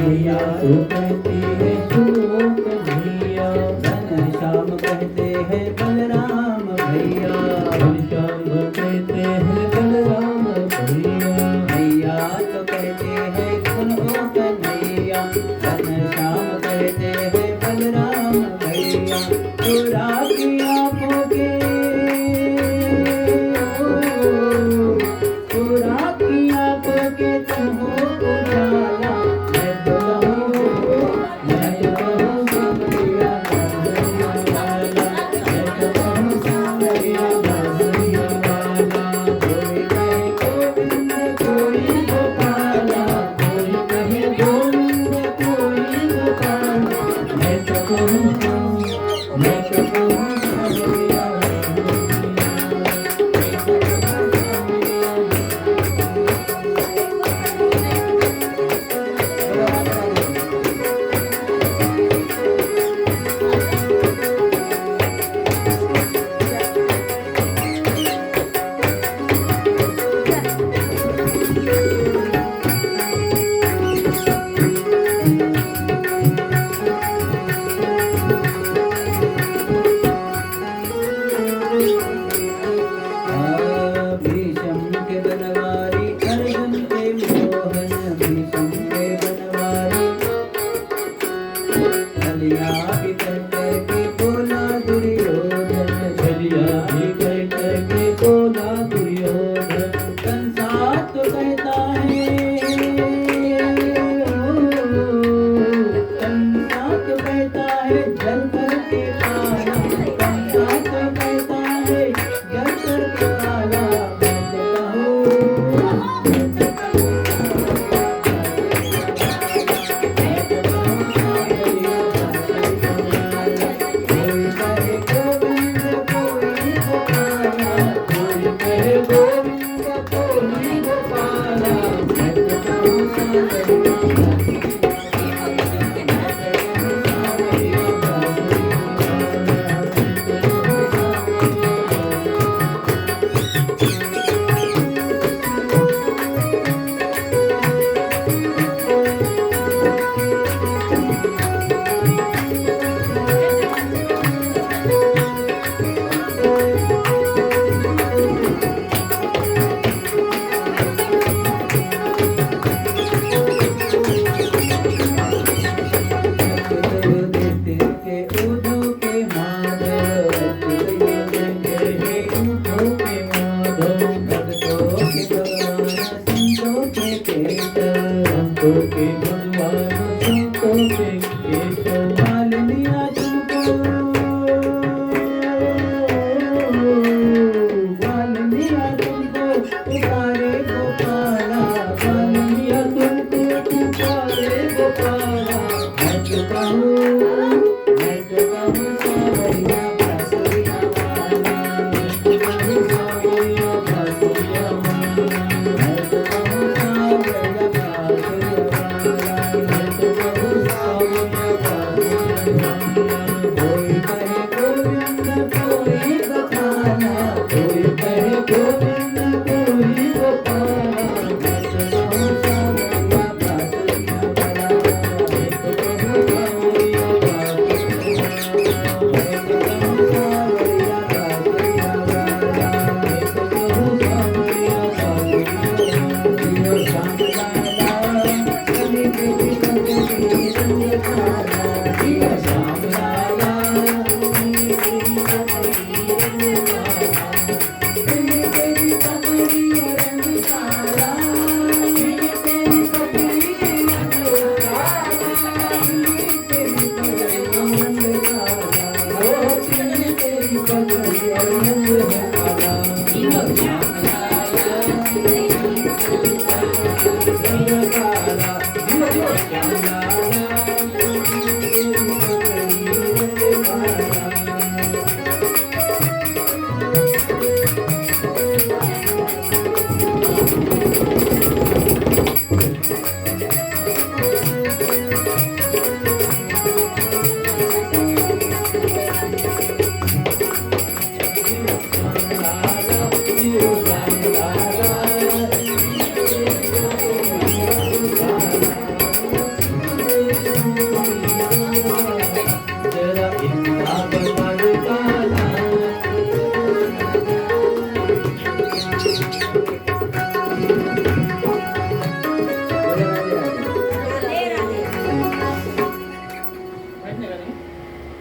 मैया तो कहती है सुनो कन्हैया, घनश्याम कहते हैं बलराम भैया, घनश्याम कहते हैं बलराम भैया, मैया तो कहते हैं सुनो कन्हैया, घनश्याम कहते हैं बलराम भैया। चुरा की आंखों के, चुरा की आंखों के तुम हो उजाला, मैं तो कहूँ सांवरिया बांसुरिया वाला, मैं तो कहूँ सांवरिया बांसुरिया वाला। कोई कहे गोविंद कोई गोपाला, कोई कहे गोविंद कोई गोपाला, मैं तो कहूँ सांवरिया भीषम के बनवारी अर्जुन के मोहन, भीषम के बनवारी छलिया भी कर के बोला दुर्योधन, छलिया भी कर के बोला दुर्योधन। कंसा तो कहता है, कंसा तो कहता है जल भर के काला, कंसा तो कहता है जल भर के काला, मैं तो कोई कहे गोविंद कोई गोपाला, कोई कहे गोविंद कोई गोपाला, मैं तो कहूँ सांवरिया के भगवान संतों के केशव, मान लिया तुमको, मान लिया तुमको पुकारे गोपाला, मान लिया तुमको पुकारे गोपाला, मैं तो कहूँ सांवरिया बांसुरिया वाला, मैं तो कहूँ सांवरिया बांसुरिया वाला, मैं तो कहूँ सांवरिया बांसुरिया वाला, मैं तो कहूँ सांवरिया बांसुरिया वाला। कोई कहे गोविंद कोई गोपाला, कोई कहे गोविंद कोई गोपाला, मैं तो कहूँ सांवरिया बांसुरिया वाला, मैं तो कहूँ सांवरिया बांसुरिया वाला, मैं तो कहूँ सांवरिया बांसुरिया वाला, मैं तो कहूँ सांवरिया बांसुरिया वाला। श्याम लाला कभी कभी कभी रंग काला, जिया श्याम लाला कभी कभी कभी रंग काला, तेरी तेरी पगड़ी रंग काला, तेरी तेरी पगड़ी रंग काला, तेरी पगड़ी रंग काला, ओ तेरी तेरी पगड़ी रंग काला, जिया श्याम लाला रंग काला, जिया श्याम लाला तेरी पगड़ी रंग काला।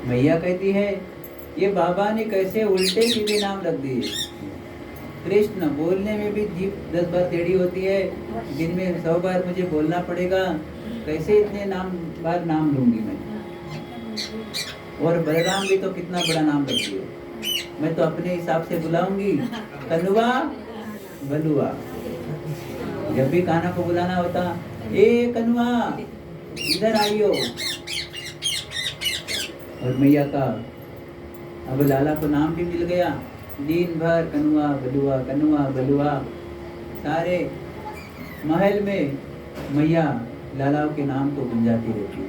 मैया कहती है ये बाबा ने कैसे उल्टे सीधे नाम रख दिए। कृष्ण बोलने में भी जीभ 10 बार टेढ़ी होती है, दिन में 100 बार मुझे बोलना पड़ेगा, कैसे इतने बार नाम लूंगी मैं। और बलराम भी तो कितना बड़ा नाम रख दिए, मैं तो अपने हिसाब से बुलाऊंगी, कनुआ बलुआ। जब भी कान्हा को बुलाना होता, ए कनुआ इधर आइयो। और मैया का अब लाला को नाम भी मिल गया, दिन भर कनुआ बलुआ। सारे महल में मैया लालाओं के नाम को गुंजाती रहती।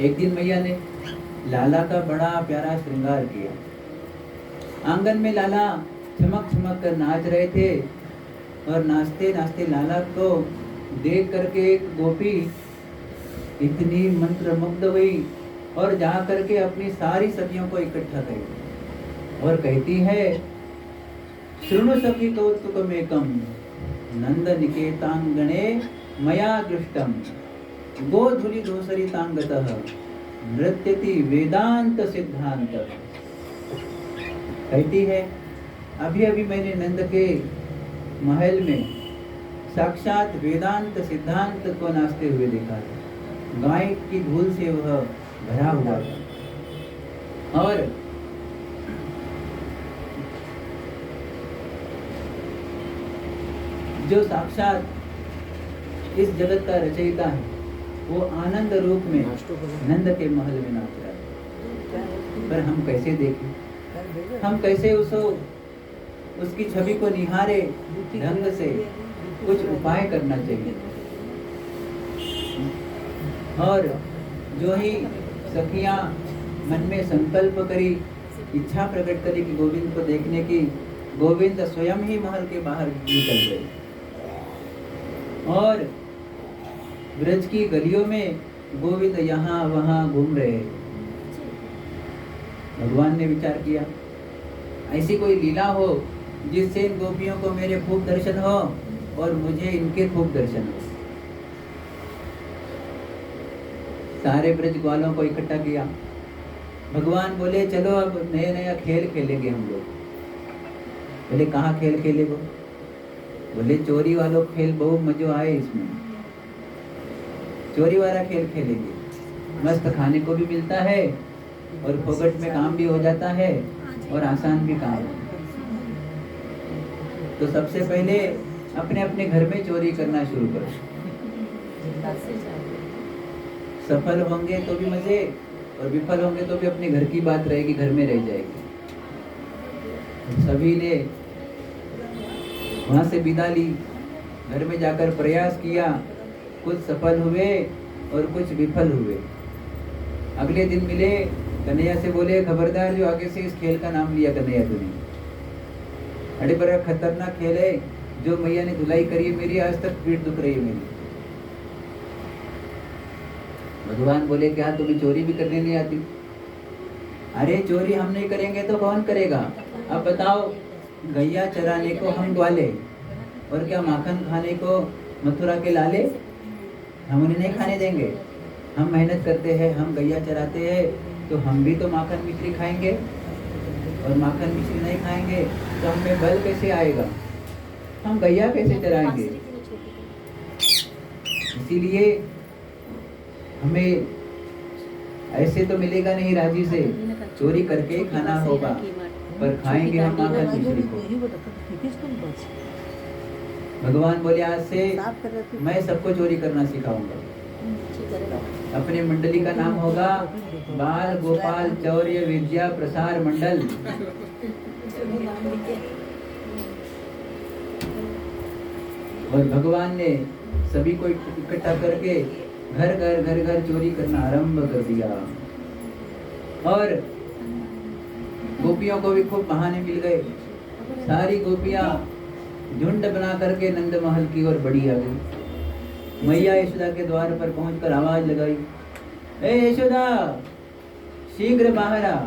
एक दिन मैया ने लाला का बड़ा प्यारा श्रृंगार किया। आंगन में लाला चमक कर नाच रहे थे और नाचते नाचते लाला को देख करके एक गोपी इतनी मंत्रमुग्ध हुई और जा करके अपनी सारी सखियों को इकट्ठा करी और कहती है, शृणु सखी कौतुकमेकं नंद निकेतांगणे मया दृष्टम गोधूलि धूसरितांगतः नृत्यति वेदांत सिद्धांत। कहती है, अभी मैंने नंद के महल में साक्षात वेदांत सिद्धांत को नाचते हुए देखा था। गाय की धूल से वह भरा हुआ था और जो साक्षात इस जगत का रचयिता है वो आनंद रूप में नंद के महल में नाच रहा है। पर हम कैसे देखें, हम कैसे उसकी छवि को निहारे ढंग से कुछ उपाय करना चाहिए। और जो ही सखियां मन में संकल्प करी, इच्छा प्रकट करी कि गोविंद को देखने की, गोविंद स्वयं ही महल के बाहर निकल गए और ब्रज की गलियों में गोविंद यहाँ वहाँ घूम रहे। भगवान ने विचार किया, ऐसी कोई लीला हो जिससे इन गोपियों को मेरे खूब दर्शन हो और मुझे इनके खूब दर्शन हो। सारे ब्रज ग्वालों को इकट्ठा किया। भगवान बोले, चलो अब नया खेल खेलेंगे हम लोग। बोले, कहाँ खेल खेले वो? बोले, चोरी वालों खेल बहुत मजा आए इसमें, चोरी वाला खेल खेलेंगे। मस्त खाने को भी मिलता है और फोकट में काम भी हो जाता है और आसान भी काम है। तो सबसे पहले अपने अपने घर में चोरी करना शुरू करो। सफल होंगे तो भी मजे और विफल होंगे तो भी अपने घर की बात रहेगी, घर में रह जाएगी। सभी ने वहां से विदा ली, घर में जाकर प्रयास किया, कुछ सफल हुए और कुछ विफल हुए। अगले दिन मिले, कन्हैया से बोले, खबरदार जो आगे से इस खेल का नाम लिया कन्हैया तूने, अरे बड़ा खतरनाक खेल है, जो मैया ने धुलाई करी है मेरी, आज तक पीठ दुख रही है मेरी। भगवान बोले, क्या तुम्हें चोरी भी करने नहीं आती? अरे चोरी हम नहीं करेंगे तो कौन करेगा? अब बताओ, गैया चराने को हम ग्वाले और क्या माखन खाने को मथुरा के लाले? हम उन्हें नहीं खाने देंगे। हम मेहनत करते हैं, हम गैया चराते हैं, तो हम भी तो माखन मिश्री खाएंगे और माखन मिश्री नहीं खाएंगे तो हमें बल कैसे आएगा? हम गैया कैसे चराएंगे? इसीलिए हमें ऐसे तो मिलेगा नहीं राजी से, चोरी करके खाना होगा, पर खाएंगे हम माखन मिश्री को। भगवान बोले, आज से मैं सबको चोरी करना सिखाऊंगा। अपने मंडली का नाम होगा बाल गोपाल चौर्य विद्या प्रसार मंडल। और भगवान ने सभी को इकट्ठा करके घर चोरी करना आरंभ कर दिया। और गोपियों को भी खूब बहाने मिल गए। सारी गोपियां झुंड बना करके नंद महल की ओर बढ़ी आ गई। मैया यशोदा के द्वार पर पहुंचकर आवाज लगाई, ए यशोदा, शीघ्र बाहर आ।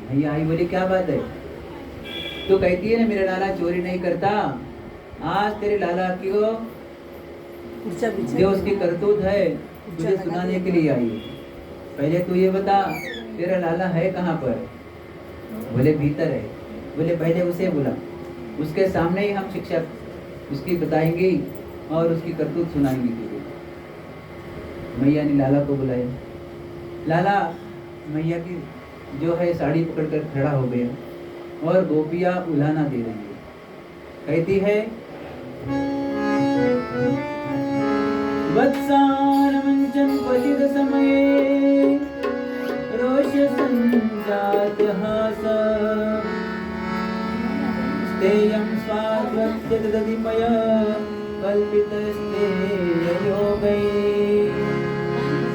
मैया आई, बोली, क्या बात है? तो कहती है ना, मेरा लाला चोरी नहीं करता, आज तेरे लाला की जो उसकी करतूत है तुझे सुनाने के लिए आई है। पहले तू ये बता तेरा लाला है कहाँ पर? बोले भीतर है। बोले पहले उसे बुला, उसके सामने ही हम शिक्षा उसकी बताएंगे और उसकी करतूत सुनाएंगे तुझे। मैया ने लाला को बुलाया। लाला मैया की जो है साड़ी पकड़कर खड़ा हो गया और गोपियां उलाना दे रही है। कहती है वत्सानमंचन क्वचिद समये रोष संजात हास स्तेयं स्वाद्वत्य दधिमय कल्पितस्ते योगै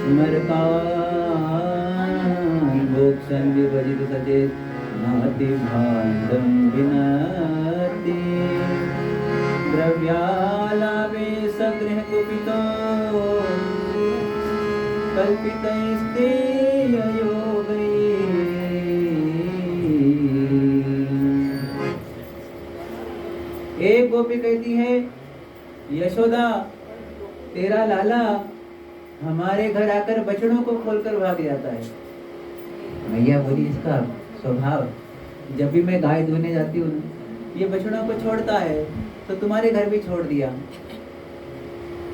स्मरकान् भोक्ष्यन् विभजित सचेत नाति भाण्डं विनति द्रव्यालाभे सगृह कुपितो कल्पितैस्ते योगै। एक गोपी कहती है यशोदा तेरा लाला हमारे घर आकर बछड़ों को खोलकर भाग जाता है। मैया बोली इसका स्वभाव, जब भी मैं गाय धोने जाती हूँ ये बछड़ों को छोड़ता है, तो तुम्हारे घर भी छोड़ दिया।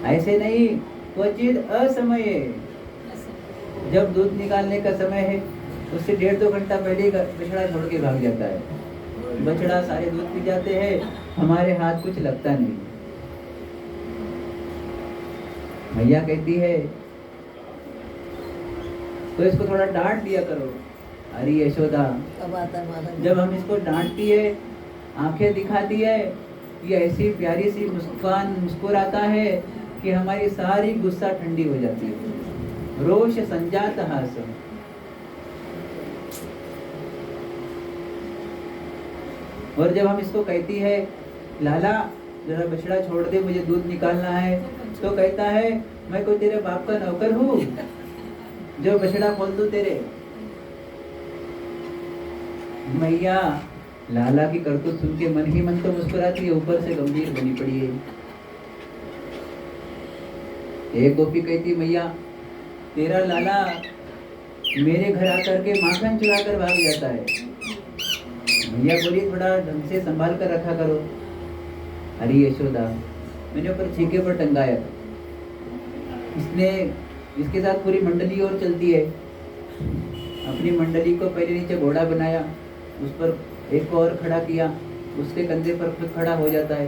ऐसे नहीं, क्वचित असमये, जब दूध निकालने का समय है उससे 1.5-2 घंटा पहले ही बछड़ा छोड़ के भाग जाता है। बछड़ा सारे दूध पी जाते हैं, हमारे हाथ कुछ लगता नहीं। मैया कहती है तो इसको थोड़ा डांट दिया करो। अरे यशोदा, जब हम इसको डांटती है, आंखें दिखाती है, ये ऐसी प्यारी सी मुस्कान मुस्कुराता है कि हमारी सारी गुस्सा ठंडी हो जाती है। रोष संजात हास। और जब हम इसको कहती है लाला जरा बछड़ा छोड़ दे, मुझे दूध निकालना है, तो कहता है मैं कोई तेरे बाप का नौकर हूँ जो बछड़ा खोल दूं तेरे। मैया लाला की करतूत सुन के मन ही मन तो मुस्कुराती है, ऊपर से गंभीर बनी पड़ी है। एक गोपी कहती मैया तेरा लाला मेरे घर आकर के माखन चुरा कर भाग जाता है। मैया बोली थोड़ा ढंग से संभाल कर रखा करो। अरे यशोदा, मैंने ऊपर छीके पर टंगाया था, इसने इसके साथ पूरी मंडली और चलती है। अपनी मंडली को पहले नीचे घोड़ा बनाया, उस पर एक को और खड़ा किया, उसके कंधे पर खुद खड़ा हो जाता है।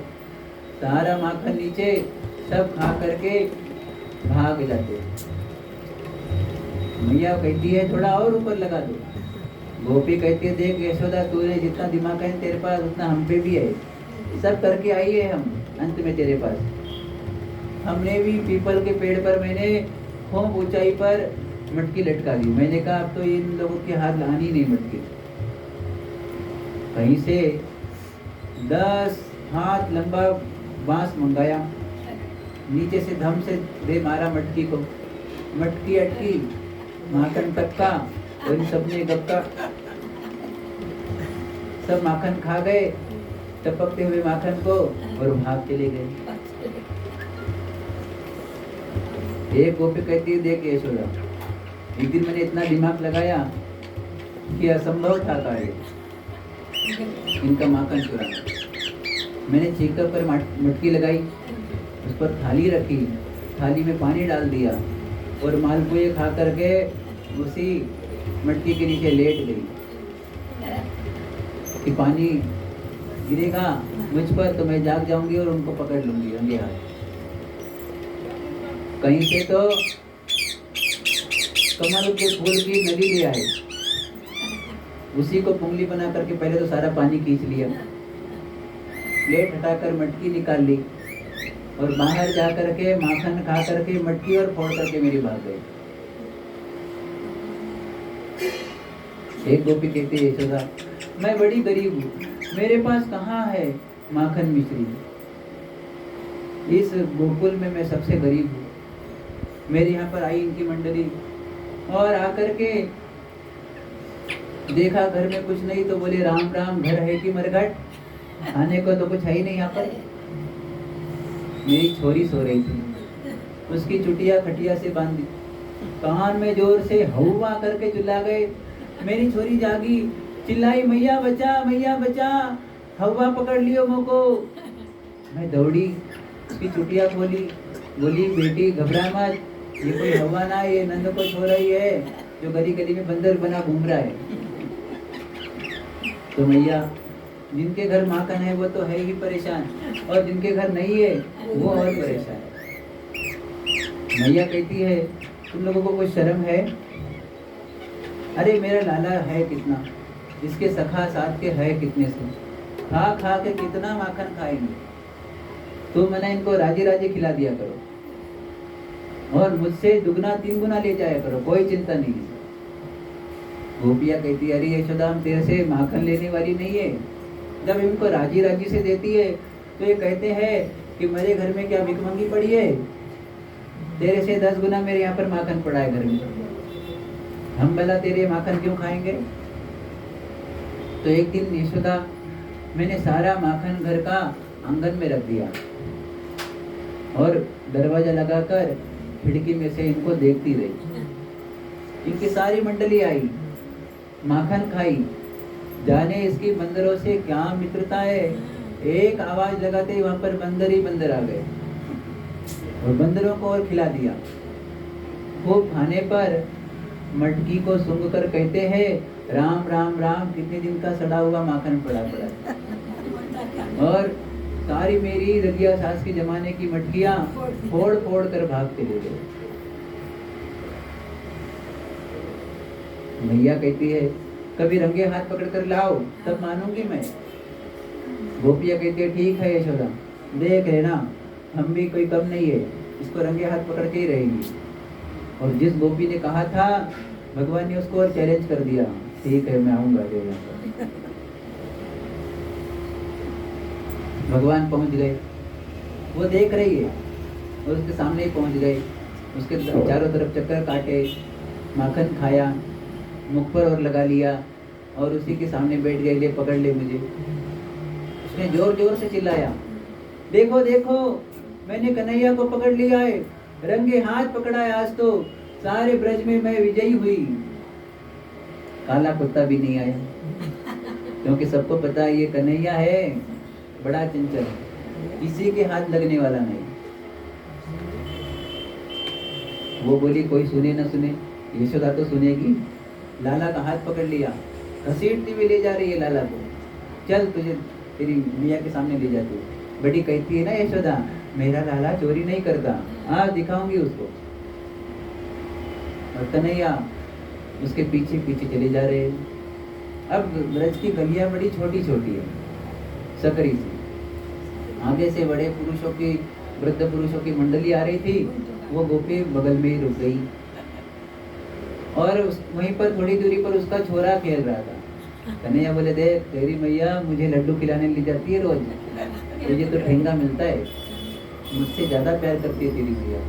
सारा माखन नीचे सब खा करके भाग जाते। मैया कहती है थोड़ा और ऊपर लगा दो। गोपी कहती है देख यशोदा, तूने जितना दिमाग है तेरे पास उतना हम पे भी है, सब करके आई है हम अंत में तेरे पास। हमने भी पीपल के पेड़ पर मैंने खूब ऊंचाई पर मटकी लटका दी। मैंने कहा अब तो इन लोगों के हाथ लानी नहीं मटकी। कहीं से 10 हाथ लंबा बांस मंगाया, नीचे से धम से दे मारा मटकी को, मटकी अटकी, माखन टपका और इन सबने गपका, सब माखन खा गए टपकते हुए माखन को और भाग चले गए। एक गोपी कहती है देख यशोदा, एक दिन मैंने इतना दिमाग लगाया कि असंभव था कार्य इनका माखन चुराना। मैंने चीकर पर मटकी लगाई, उस पर थाली रखी, थाली में पानी डाल दिया और मालपुए खा करके उसी मटकी के नीचे लेट गई कि पानी गिरेगा मुझ पर तो मैं जाग जाऊंगी और उनको पकड़ लूंगी रंगे हाथ। कहीं से तो कमल के फूल की नदी ले आए, उसी को पुंगली बना करके पहले तो सारा पानी खींच लिया, प्लेट हटाकर मटकी निकाल ली और बाहर जा करके माखन खा करके मटकी और फोड़ करके मेरी भाग गई। एक गोपी कहती है यशोदा, मैं बड़ी गरीब हूँ, मेरे पास कहाँ है माखन मिश्री, इस गोकुल में मैं सबसे गरीब हूँ। मेरे यहाँ पर आई इनकी मंडली और आकर के देखा घर में कुछ नहीं तो बोले राम राम, घर है कि मरघट, खाने को तो कुछ है ही नहीं यहाँ पर। मेरी छोरी सो रही थी, उसकी चुटिया खटिया से बांधी, कान में जोर से हवा करके चिल्ला गए। मेरी छोरी जागी, चिल्लाई मैया बचा, हवा पकड़ लियो मोको। मैं दौड़ी, उसकी चुटिया खोली, बोली बेटी घबरा मत, ये कोई हवा ना, ये नंद को छोरा ही है जो गली गली में बंदर बना घूम रहा है। तो मैया जिनके घर माखन है वो तो है ही परेशान, और जिनके घर नहीं है वो और परेशान। मैया कहती है तुम लोगों को कोई शर्म है? अरे मेरा लाला है कितना, इसके सखा साथ के है कितने से, खा खा के कितना माखन खाएंगे। तो मैंने इनको राजी राजी खिला दिया करो और मुझसे दुगना तीन गुना ले जाया करो, कोई चिंता नहीं। गोपिया कहती है अरे यशोदा हम तेरे से माखन लेने वाली नहीं है। जब इनको राजी राजी से देती है तो ये कहते हैं कि मेरे घर में क्या भिखमंगी पड़ी है, तेरे से 10 गुना मेरे यहाँ पर माखन पड़ा है घर में, हम भला तेरे माखन क्यों खाएंगे। तो एक दिन यशोदा मैंने सारा माखन घर का आंगन में रख दिया और दरवाजा लगाकर खिड़की में से इनको देखती रही। इनकी सारी मंडली आई, माखन खाई, जाने इसकी बंदरों से क्या मित्रता है। एक आवाज लगाते ही वहां पर बंदर ही बंदर आ गए और बंदरों को और खिला दिया। खूब खाने पर मटकी को सूंघ कर कहते हैं राम राम राम, कितने दिन का सड़ा हुआ माखन पड़ा पड़ा। और सारी मेरी रजिया सास के जमाने की मटकियां फोड़ फोड़ कर भाग के ले गए। मैया कहती है कभी रंगे हाथ पकड़ कर लाओ तब मानूंगी मैं। गोपिया कहती है ठीक है यशोदा, देख लेना हम भी कोई कम नहीं है, इसको रंगे हाथ पकड़ के ही रहेंगी। और जिस गोपी ने कहा था भगवान ने उसको और चैलेंज कर दिया, ठीक है मैं आऊंगा। भगवान पहुंच गए, वो देख रही है और उसके सामने ही पहुंच गए। उसके चारों तरफ चक्कर काटे, माखन खाया, मुख पर और लगा लिया और उसी के सामने बैठ गए, ले पकड़ ले मुझे। उसने जोर जोर से चिल्लाया देखो देखो मैंने कन्हैया को पकड़ लिया है, रंगे हाथ पकड़ा है, आज तो सारे ब्रज में मैं विजयी हुई। काला कुत्ता भी नहीं आया क्योंकि सबको पता है ये कन्हैया है बड़ा चंचल, किसी के हाथ लगने वाला नहीं। वो बोली कोई सुने न सुने, यशोदा तो सुनेगी। लाला का हाथ पकड़ लिया, घसीटती हुई ले जा रही है लाला को, चल तुझे तेरी मियाँ के सामने ले जाती हूँ। बड़ी कहती है ना यशोदा मेरा लाला चोरी नहीं करता, आज दिखाऊंगी उसको। और कन्हैया उसके पीछे पीछे चले जा रहे हैं। अब ब्रज की गलियां बड़ी छोटी छोटी है, सकरी सी। आगे से बड़े पुरुषों की, वृद्ध पुरुषों की मंडली आ रही थी, वो गोपी बगल में ही रुक गई और वहीं पर थोड़ी दूरी पर उसका छोरा खेल रहा था। कन्हैया बोले देख तेरी मैया मुझे लड्डू खिलाने ले जाती है रोज, तुझे तो ठेंगा मिलता है, मुझसे ज्यादा प्यार करती है तेरी मैया।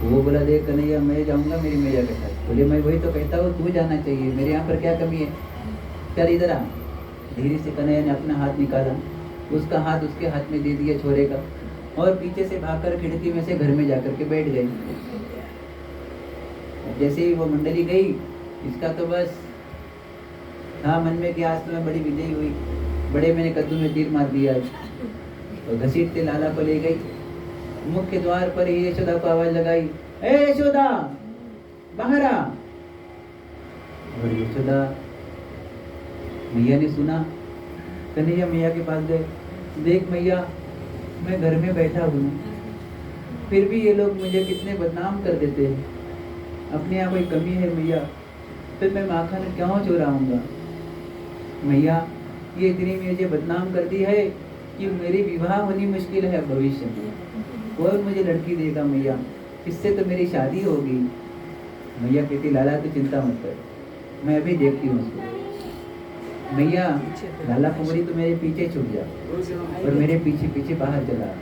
वो बोला देख कन्हैया मैं जाऊंगा मेरी मैया के साथ। बोले मैं वही तो कहता हूँ तू जाना चाहिए, मेरे यहाँ पर क्या कमी है, चल इधर आ। धीरे से कन्हैया ने अपना हाथ निकाला, उसका हाथ उसके हाथ में दे दिया छोरे का, और पीछे से भागकर खिड़की में से घर में जाकर के बैठ गए। जैसे ही वो मंडली गई, इसका तो बस था मन में कि आज तो मैं बड़ी विजयी हुई, बड़े मैंने कद्दू में तीर मार दिया। तो घसीटते लाला को ले गई, मुख्य द्वार पर ही यशोदा को आवाज लगाई, ए यशोदा बाहर आ। और यशोदा मैया ने सुना, कन्हैया मैया के पास गए, देख मैया मैं घर में बैठा हूँ, फिर भी ये लोग मुझे कितने बदनाम कर देते हैं, अपने यहाँ कोई कमी है मैया, फिर मैं माखन क्यों चुराऊंगा। मैया ये इतनी मुझे बदनाम करती है कि मेरी विवाह होनी मुश्किल है भविष्य में, और मुझे लड़की देगा मैया, इससे तो मेरी शादी होगी। मैया कहती लाला तो चिंता मत कर, मैं अभी देखती हूँ उसको। मैया लाला कुंवरी तो मेरे पीछे छुप जा, और मेरे पीछे पीछे बाहर चला।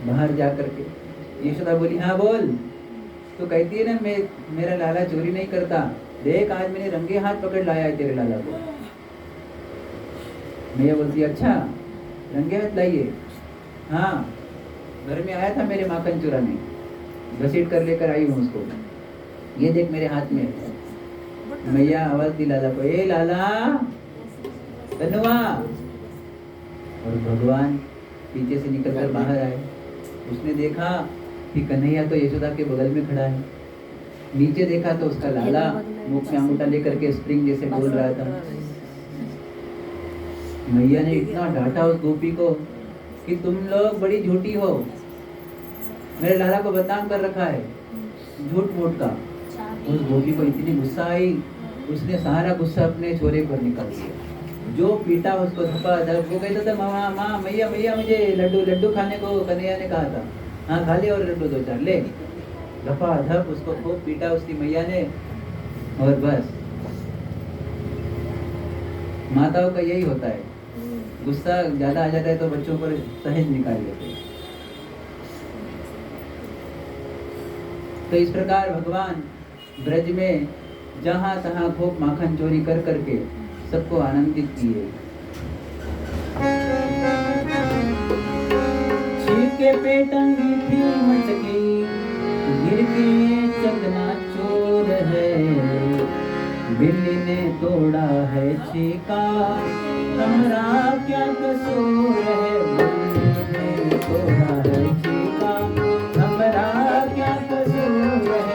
बाहर जा करके यशोदा बोली हाँ बोल। तो कहती है ना मैं मेरा लाला चोरी नहीं करता, देख आज मैंने रंगे हाथ पकड़ लाया है तेरे लाला को। मैया बोलती अच्छा रंगे हाथ लाइए, हाँ घर में आया था मेरे माखन चुराने, घसीट कर लेकर आई हूँ उसको। ये देख मेरे हाथ में। मैया आवाज दी लाला को, ए लाला कन्हवा। और भगवान पीछे से निकलकर बाहर आए। उसने देखा कि कन्हैया तो यशोदा के बगल में खड़ा है। नीचे देखा तो उसका लाला मुख में अंगूठा लेकर के स्प्रिंग जैसे बोल रहा था। मैया ने इतना डांटा उस गोपी को कि तुम लोग बड़ी झूठी हो, मेरे लाला को बदनाम कर रखा है झूठ मूठ का। उस गोपी को इतनी गुस्सा आई, उसने सारा गुस्सा अपने छोरे पर निकाल दिया। जो पीटा उसको धपा धप। वो कहता था मामा माँ मैया मैया मुझे लड्डू लड्डू खाने को कन्हैया ने कहा था। हाँ खा ले और लड्डू दो चार ले। धपा धप उसको खूब पीटा उसकी मैया ने। और बस माताओं का यही होता है, गुस्सा ज्यादा आ जाता है तो बच्चों पर सहज निकाल लेते हैं। तो इस प्रकार भगवान ब्रज में जहां तहां खूब माखन चोरी कर करके सबको आनंदित किए। छीके पे टंगी थी मटकी, गिर के चंदना चोर है, बिल्ली ने तोड़ा है छीका, हमारा क्या कसूर है। बिल्ली ने तोड़ा है छीका, हमारा क्या कसूर है।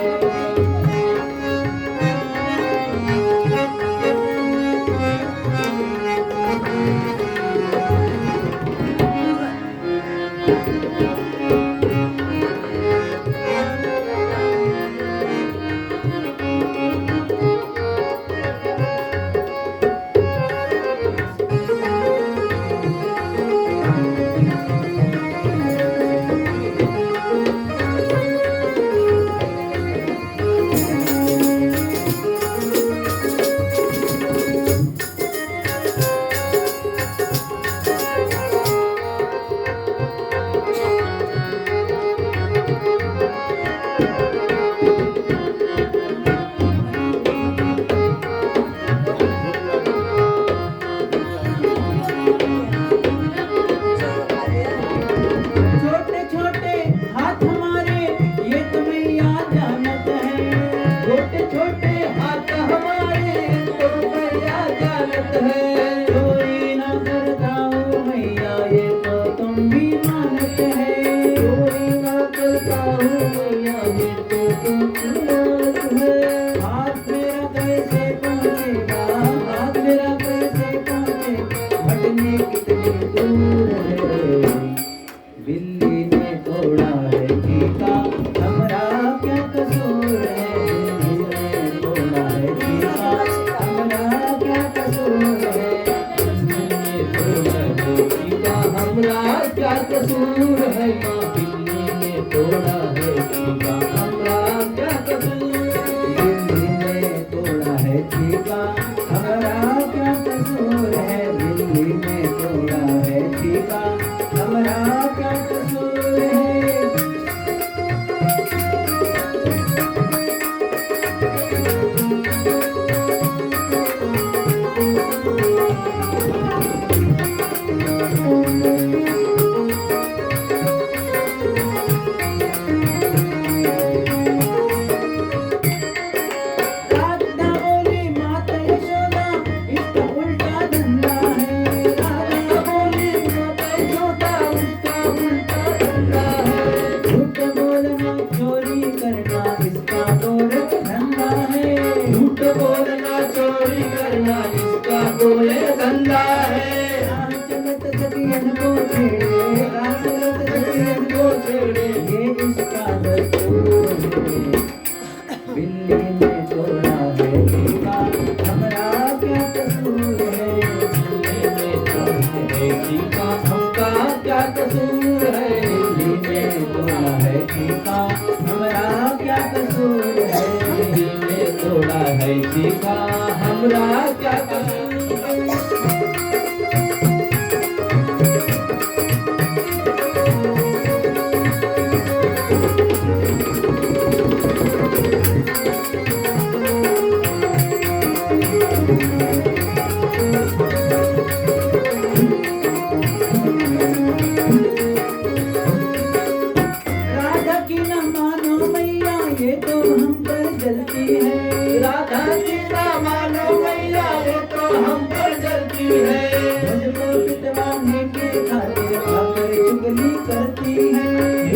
ये तो हम पर जलती है। राधा सीता मानो मैया ये तो हम पर जलती है। मुझको पिटवाने के खातिर आकर चुगली करती है।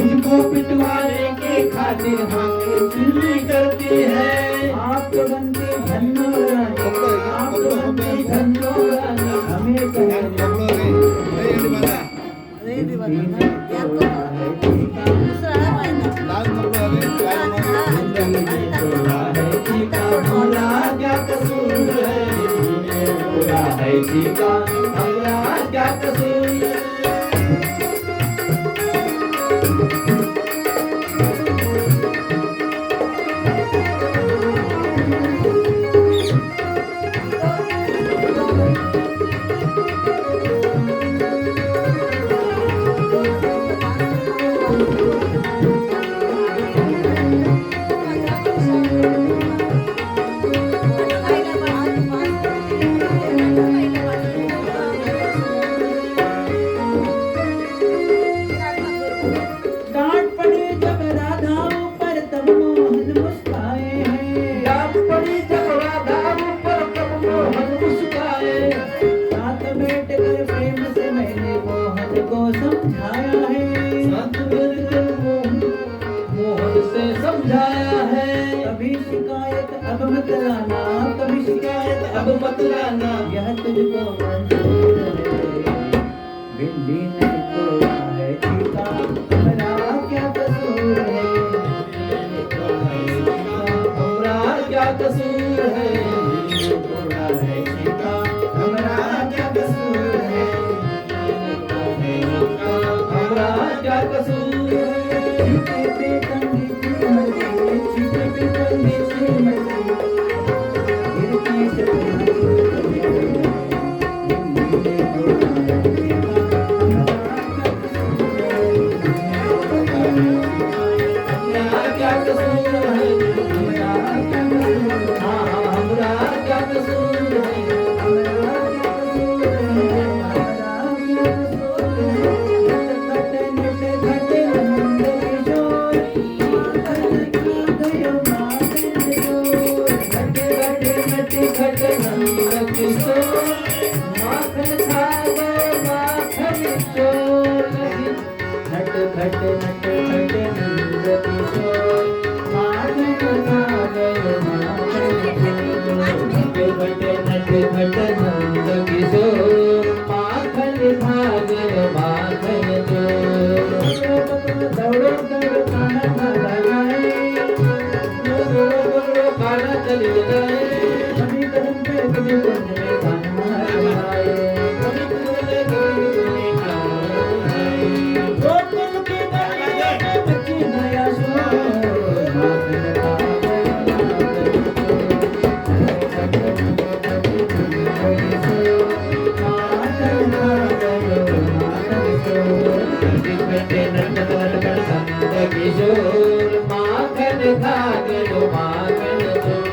मुझको पिटवाने के खातिर आकर चुगली करती है। आप तो बनती धन्नो रानी, आप तो बनती धन्नो रानी, हमें क्या कसूर है जीका, हमारा क्या कसूर है। डांट पड़ी जब राधा ऊपर तब मोहन मुस्काए हैं। डांट पड़ी जब राधा ऊपर तब मोहन मुस्काए। साथ बैठ कर प्रेम से मैंने मोहन को समझाया है। साथ बैठकर मोहन से समझाया है। कभी शिकायत अब मत लाना, कभी शिकायत अब मत लाना, यह तुझको मंजूर है। बिल्ली ने तोड़ा है चीता, हमारा क्या कसूर है। हमारा क्या कसूर है। तोड़ा है चीता, हमारा क्या कसूर है। हमारा क्या कसूर है। चीते पे टंगी थी मछली, चीते पे टंगी थी मछली, गिरती से क्या कसूर है। हमारा क्या कसूर है। घट नंद किशोर, माखन खा गए माखन चोर। नट खट नट खट नंद किशोर, माखन खा गए माखन चोर। नट घट नंद किशोर, माखन खा गए माखन चोर। दौड़ो दौड़ो खाना खाना जाए, खाना चली जाए। कभी कदम पे कभी कुंज में खाना खाए। गोकुल की गलियों में मची नया शोर, माखन खा गए किशोर, माखन खा गयो माखन चोर।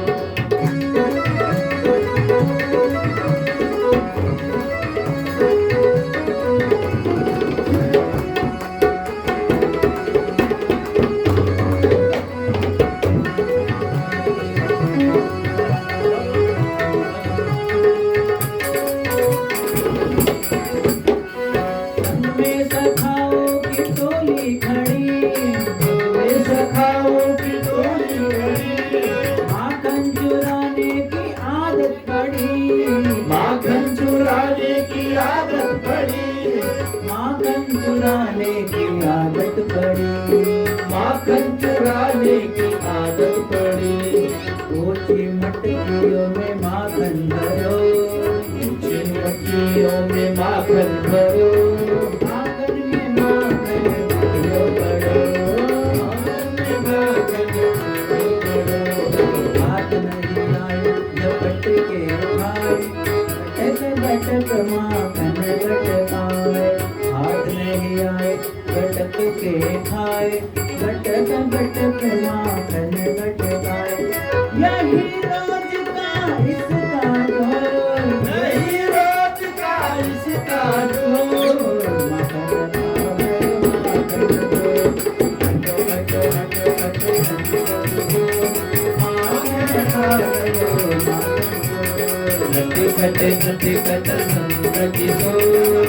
खटे नटे कट नंद किशोर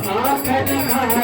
माखन खाए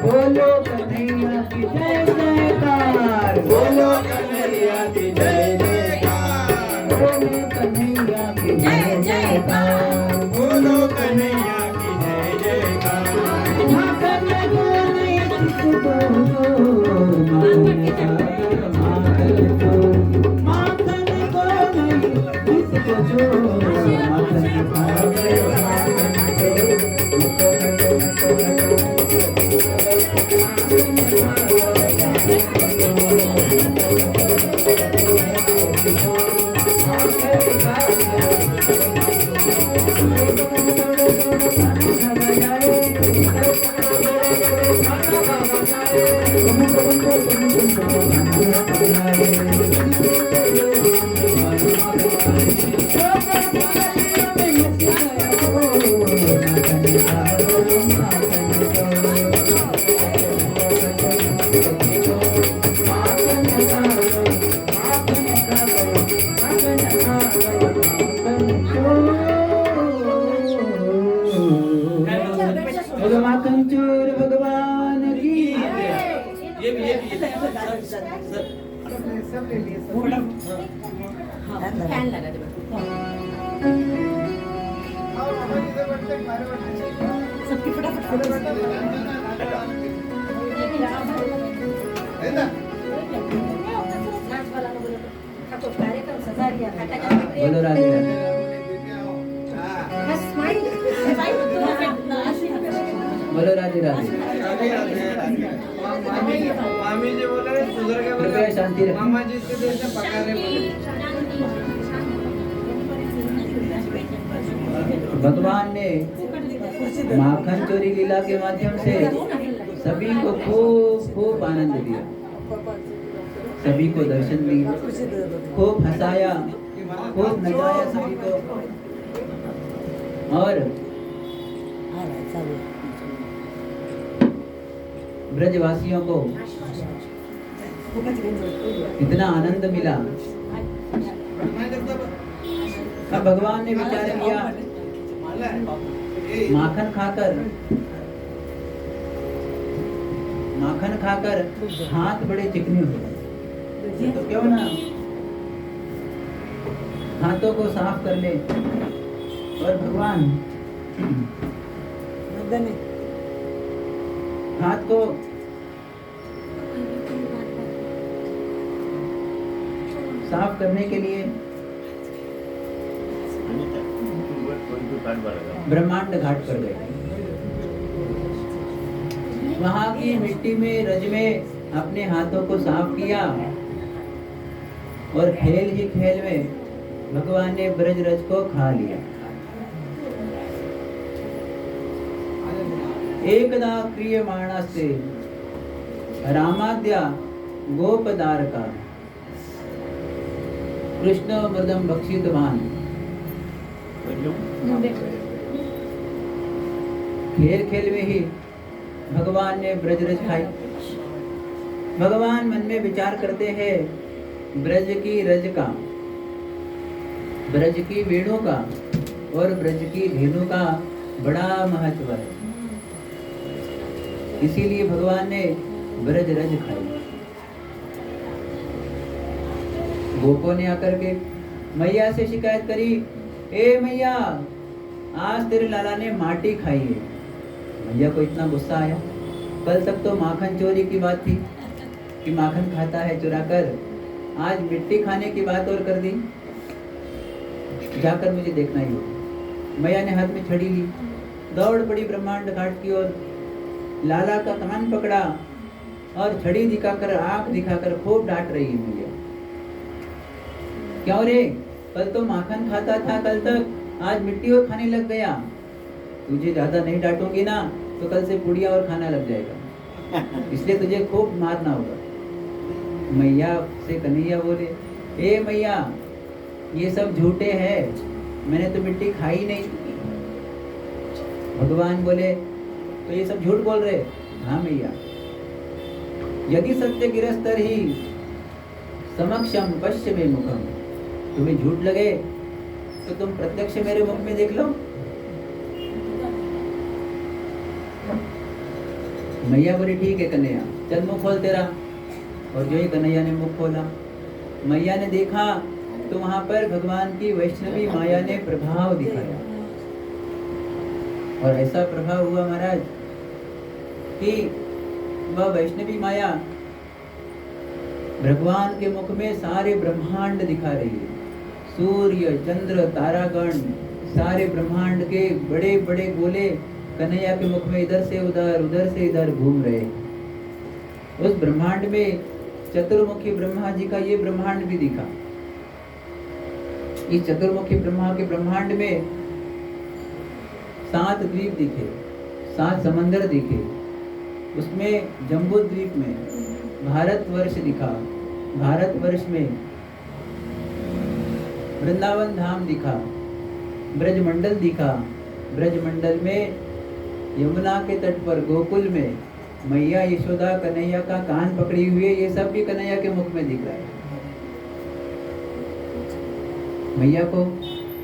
बोलो कन्हैया की जय जयकार, बोलो कन्हैया की जय जयकार, बोलो कन्हैया की जय जयकार। बोलो कन्हैया की जय जयकार। माखन को नहीं किसको माखन को नहीं किसको माखन चोर भगवान की। ये भी सर फैन लगा दे सबकी फटाफट बोलो राधे राधे। बोलो राधे राधे। मामी जी बोल रहे सुधर के कृपया शांति रखें। मामा जी इसके देश में पका रहे। भगवान ने माखन चोरी लीला के माध्यम से सभी को खूब खूब आनंद दिया, सभी को दर्शन दिए, खूब हंसाया, खूब नचाया सभी को। और ब्रजवासियों को इतना आनंद मिला। अब भगवान ने विचार किया माखन खाकर हाथ बड़े चिकने हो गए, तो क्यों ना हाथों को साफ कर ले। और भगवान हाथ को साफ करने के लिए ब्रह्मांड घाट पर गए। वहां की मिट्टी में रज में अपने हाथों को साफ किया और खेल ही खेल में भगवान ने ब्रज रज को खा लिया। एकदा क्रियमाणस्ते रामाद्या गोपदार का कृष्ण मृदम बक्षितवान। खेल खेल में ही भगवान ने ब्रज रज खाई। भगवान मन में विचार करते हैं ब्रज की रज का, ब्रज की वेणु का और ब्रज की धेनु का बड़ा महत्व है। इसीलिए भगवान ने ब्रज रज खाई। गोपों ने आकर के मैया से शिकायत करी, ए मैया आज तेरे लाला ने माटी खाई है। मैया को इतना गुस्सा आया, कल तक तो माखन चोरी की बात थी, कि माखन खाता है चुरा कर, आज मिट्टी खाने की बात और कर दी। जाकर मुझे देखना ही होगा। मैया ने हाथ में छड़ी ली, दौड़ पड़ी ब्रह्मांड घाट की ओर। लाला का कान पकड़ा और छड़ी दिखाकर, आंख दिखाकर खूब डांट रही है मैया। क्यों रे, कल तो माखन खाता था कल तक, आज मिट्टी और खाने लग गया। तुझे ज्यादा नहीं डांटूंगी ना तो कल से पुड़िया और खाना लग जाएगा, इसलिए तुझे खूब मारना होगा। मैया से कन्हैया बोले, ए मैया, ये सब झूठे हैं, मैंने तो मिट्टी खाई नहीं। भगवान बोले, तो ये सब झूठ बोल रहे? हाँ मैया, यदि सत्य गिरस्तर ही समक्षम पश्य में मुखम, तुम्हें झूठ लगे तो तुम प्रत्यक्ष मेरे मुख में देख लो। मैया बोली, ठीक है कन्हैया, चल मुख खोल तेरा। और जो ही कन्हैया ने मुख खोला, मैया ने देखा तो वहां पर भगवान की वैष्णवी माया ने प्रभाव दिखाया। और ऐसा प्रभाव हुआ महाराज कि वह वैष्णवी माया भगवान के मुख में सारे ब्रह्मांड दिखा रही है। सूर्य, चंद्र, तारागण, सारे ब्रह्मांड के बड़े बड़े गोले कन्हैया के मुख में इधर से इधर घूम रहे। उस ब्रह्मांड में चतुर्मुखी ब्रह्मा जी का ये ब्रह्मांड भी दिखा। इस चतुर्मुखी ब्रह्मा के ब्रह्मांड में 7 द्वीप दिखे, 7 समंदर दिखे। उसमें जम्बू द्वीप में भारतवर्ष दिखा, भारतवर्ष में वृंदावन धाम दिखा, ब्रजमंडल दिखा, ब्रजमंडल में यमुना के तट पर गोकुल में मैया यशोदा कन्हैया का कान पकड़ी हुई है, ये सब भी कन्हैया के मुख में दिख रहा है। मैया को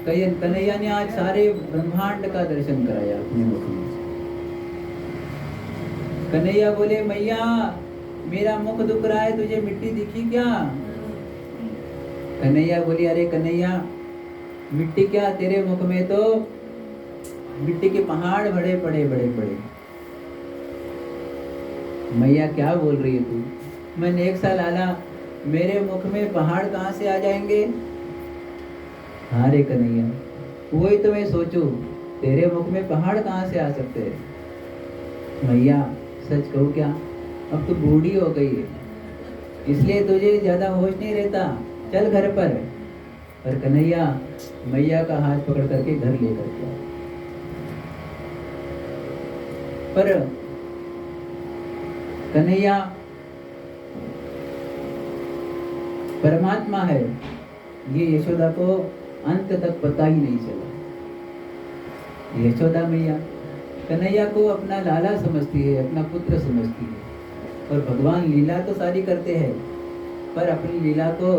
कन्हैया ने आज सारे ब्रह्मांड का दर्शन कराया अपने मुख में। कन्हैया बोले, मैया मेरा मुख दुख रहा है, तुझे मिट्टी दिखी क्या? कन्हैया बोली, अरे कन्हैया, मिट्टी क्या, तेरे मुख में तो मिट्टी के पहाड़ बड़े बड़े बड़े बड़े। मैया क्या बोल रही है तू? मैंने एक साल आला, मेरे मुख में पहाड़ कहाँ से आ जाएंगे? हाँ रे कन्हैया, वही तो मैं सोचूं, तेरे मुख में पहाड़ कहाँ से आ सकते हैं? मैया सच कहूँ क्या, अब तू बूढ़ी हो गई है, इसलिए तुझे ज्यादा होश नहीं रहता, चल घर पर। पर कन्हैया मैया का हाथ पकड़ करके घर लेकर गया। पर कन्हैया परमात्मा है, ये यशोदा को अंत तक पता ही नहीं चला। यशोदा मैया कन्हैया को अपना लाला समझती है, अपना पुत्र समझती है। और भगवान लीला तो सारी करते हैं, पर अपनी लीला को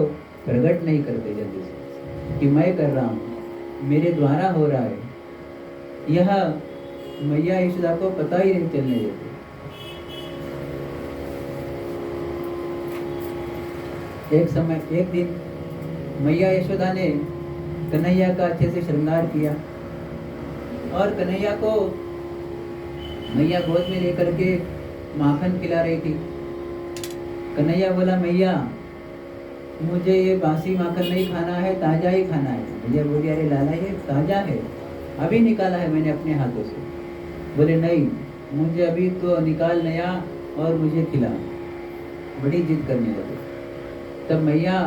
प्रकट नहीं करते जल्दी से कि मैं कर रहा हूँ, मेरे द्वारा हो रहा है। यह मैया यशोदा को पता ही नहीं चलने देते। एक दिन मैया यशोदा ने कन्हैया का अच्छे से श्रृंगार किया और कन्हैया को मैया गोद में लेकर के माखन खिला रही थी। कन्हैया बोला, मैया मुझे ये बासी माखन नहीं खाना है, ताजा ही खाना है। मैया बोली, अरे लाला ये ताजा है, अभी निकाला है मैंने अपने हाथों से। बोले नहीं, मुझे अभी तो निकाल नया और मुझे खिला। बड़ी जिद करने लगे। तब मैया